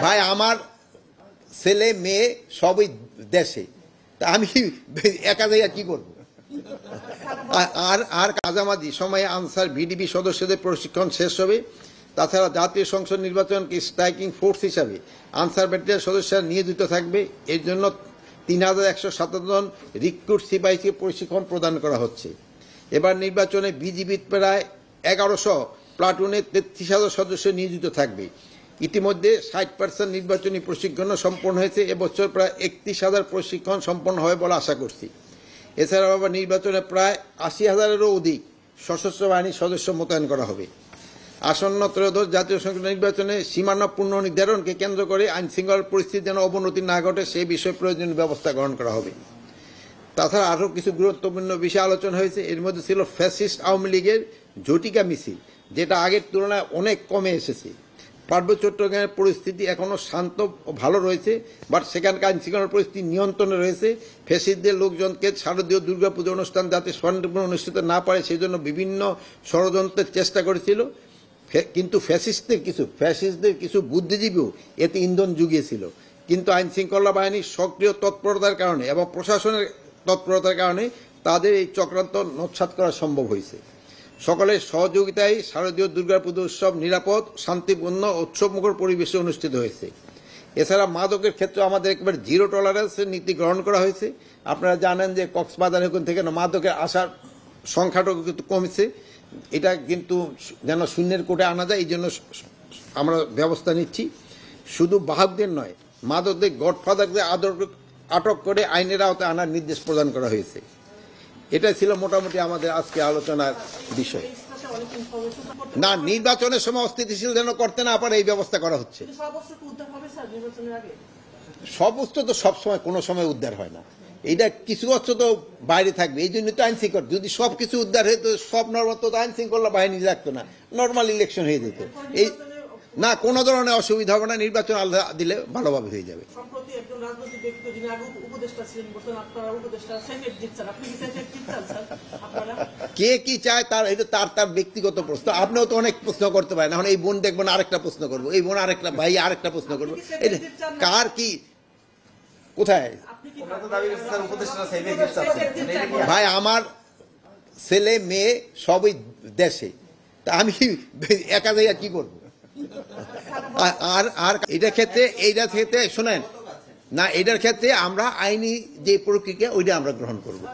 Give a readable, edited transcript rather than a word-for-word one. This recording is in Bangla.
ভাই আমার ছেলে মেয়ে সবই দেশে, তা আমি একা জায়গা কি করব? আর আর কাজামাদি সময়ে আনসার ভিডিপি সদস্যদের প্রশিক্ষণ শেষ হবে। তাছাড়া জাতীয় সংসদ নির্বাচনকে স্ট্রাইকিং ফোর্স হিসাবে আনসার ব্যাটালিয়ন সদস্যরা নিয়োজিত থাকবে। এর জন্য 3157 জন রিক্রুট সিপাহীকে প্রশিক্ষণ প্রদান করা হচ্ছে। এবার নির্বাচনে বিজিবি প্রায় 1100 প্লাটুনে 33,000 সদস্য নিয়োজিত থাকবে। ইতিমধ্যে 60% নির্বাচনী প্রশিক্ষণ সম্পন্ন হয়েছে। এবছর প্রায় 31,000 প্রশিক্ষণ সম্পন্ন হবে বলে আশা করছি। এছাড়াও আবার নির্বাচনে প্রায় 80,000-এরও অধিক সশস্ত্র বাহিনীর সদস্য মোতায়েন করা হবে। আসন্ন ত্রয়োদশ জাতীয় সংসদ নির্বাচনে সীমানা পুনর্নির্ধারণকে কেন্দ্র করে আইন শৃঙ্খলার পরিস্থিতি যেন অবনতি না ঘটে সেই বিষয়ে প্রয়োজনীয় ব্যবস্থা গ্রহণ করা হবে। তাছাড়া আরও কিছু গুরুত্বপূর্ণ বিষয় আলোচনা হয়েছে। এর মধ্যে ছিল ফ্যাসিস্ট আওয়ামী লীগের ঝটিকা মিছিল, যেটা আগের তুলনায় অনেক কমে এসেছে। পার্বত্য চট্টগ্রামের পরিস্থিতি এখনও শান্ত ও ভালো রয়েছে, বাট সেখানকার আইন শৃঙ্খলার পরিস্থিতি নিয়ন্ত্রণে রয়েছে। ফ্যাসিস্টদের লোকজনকে শারদীয় দুর্গাপুজো অনুষ্ঠান যাতে শান্তিপূর্ণ অনুষ্ঠিত না পারে সেই জন্য বিভিন্ন ষড়যন্ত্রের চেষ্টা করেছিল, কিন্তু ফ্যাসিস্টদের কিছু বুদ্ধিজীবীও এতে ইন্ধন জুগিয়েছিল। কিন্তু আইন শৃঙ্খলা বাহিনীর সক্রিয় তৎপরতার কারণে এবং প্রশাসনের তৎপরতার কারণে তাদের এই চক্রান্ত নস্যাৎ করা সম্ভব হয়েছে। সকলের সহযোগিতায় শারদীয় দুর্গাপুজো উৎসব নিরাপদ, শান্তিপূর্ণ, উৎসবমুখর পরিবেশে অনুষ্ঠিত হয়েছে। এছাড়া মাদকের ক্ষেত্রে আমাদের একবার জিরো টলারেন্সের নীতি গ্রহণ করা হয়েছে। আপনারা জানেন যে কক্সবাজার এখন থেকে মাদকের আসার সংখ্যাটাও কিন্তু কমেছে। এটা কিন্তু যেন শূন্যের কোটে আনা যায়, এই জন্য আমরা ব্যবস্থা নিচ্ছি। শুধু বাহকদের নয়, মাদকদের গডফাদারদের আটক করে আইনের আওতায় আনার নির্দেশ প্রদান করা হয়েছে। এটা ছিল মোটামুটি আমাদের আজকে আলোচনার বিষয়। না, নির্বাচনের সময় অস্থিতিশীল যেন করতে না পারে এই ব্যবস্থা করা হচ্ছে। সব অস্ত্র তো সবসময় কোনো সময় উদ্ধার হয় না, এইটা কিছু অস্ত্র তো বাইরে থাকবে, এই জন্য তো আইন শৃঙ্খলা। যদি সব কিছু উদ্ধার হতো সব নর্মাল তো আইন শৃঙ্খলা বাহিনী রাখতো না, নর্মাল ইলেকশন হয়ে যেত। এই না, কোনো ধরনের অসুবিধা হবে না, নির্বাচন আল্লাহ দিলে ভালোভাবে হয়ে যাবে। কে কি চায় তার এটা তার ব্যক্তিগত প্রশ্ন। আপনিও তো অনেক প্রশ্ন করতে পারেন। এখন এই বোন দেখবেন আরেকটা প্রশ্ন করবো, এই বোন আরেকটা, ভাই আরেকটা প্রশ্ন করবো। এটা কার কি কোথায়? ভাই আমার ছেলে মেয়ে সবই দেশে, তা আমি একা জায়গা কি করবো? আর আর এটার ক্ষেত্রে শোনেন না, এটার ক্ষেত্রে আমরা আইনি যে প্রক্রিয়া ওইটা আমরা গ্রহণ করবো।